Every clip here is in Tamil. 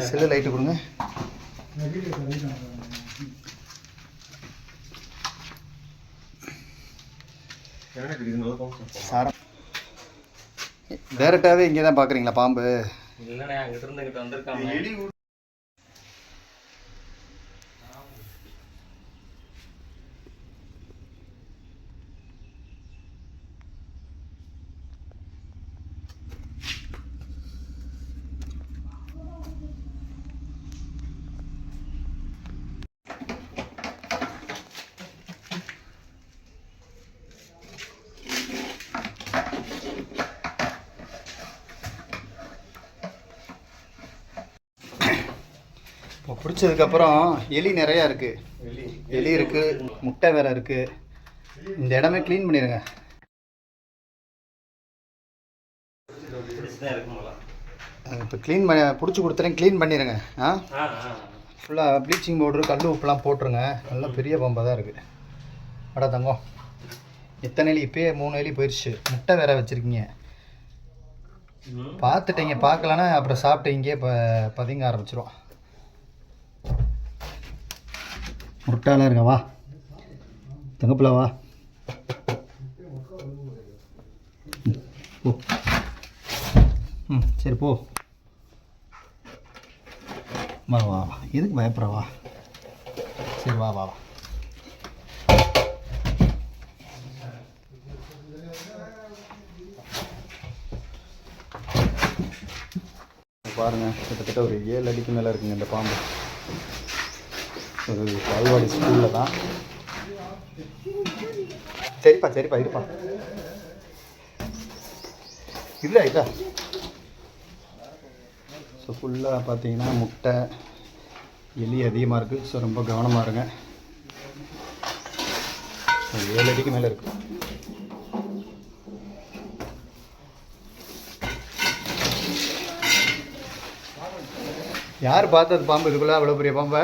செல்லு லைட்டு கொடுங்க. டேரெக்டாகவே இங்கே தான் பார்க்குறீங்களா பாம்பு? இல்லைண்ணே, அங்கிட்ட இருந்து இங்கிட்ட வந்திருக்காங்க. இப்போ பிடிச்சதுக்கப்புறம் எலி நிறையா இருக்குது. எலி இருக்குது, முட்டை வேறு இருக்குது. இந்த இடமே க்ளீன் பண்ணிடுங்க. இப்போ க்ளீன் பண்ண பிடிச்சி கொடுத்துறேன், க்ளீன் பண்ணிடுங்க. ஃபுல்லாக ப்ளீச்சிங் பவுட்ரு, கல் உப்புலாம் போட்டுருங்க. நல்லா பெரிய பாம்பாக தான் இருக்குது. அடா தங்கம், எத்தனை எலி? இப்போயே 3 எலி போயிடுச்சு. முட்டை வேறு வச்சுருக்கீங்க. பார்த்துட்டீங்க, பார்க்கலன்னா அப்புறம் சாப்பிட்டு இங்கேயே பதுங்க ஆரம்பிச்சிரும். முட்டாலாம் இருக்கா? வா தங்கப்பில் வா. போ. சரி போ. வா வா வா. எதுக்கு பயப்படுற? வா. சரி வா வா வா. பாருங்கள், கிட்டத்தட்ட ஒரு 7 அடிக்கு மேலே இருக்குங்க இந்த பாம்பு. ஒரு பால்வாடி ஸ்கூலில் தான். சரிப்பா சரிப்பா, இருப்பா. இல்லை இதா. ஸோ ஃபுல்லாக பார்த்தீங்கன்னா முட்டை, எலி அதிகமாக இருக்குது. ஸோ ரொம்ப கவனமாக இருங்க. 7 அடிக்கு மேலே இருக்குது. யார் பார்த்தது பாம்பு இதுக்குள்ள? அவ்வளோ பெரிய பாம்பை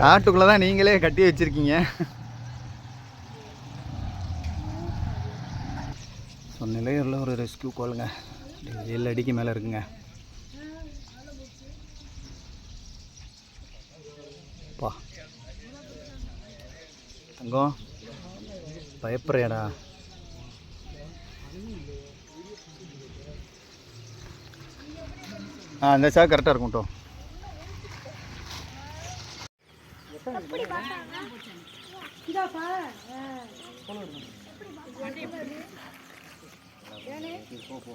காட்டுக்குள்ளே தான் நீங்களே கட்டி வச்சுருக்கீங்க. ஸோ நிலையூரில் ஒரு ரெஸ்கியூ காலுங்க. 7 அடிக்கு மேலே இருக்குங்க. பா தங்கம், பயப்படுறியாடா? அந்த சாக்கு கரெக்டாக இருக்கும்ட்டோம். போ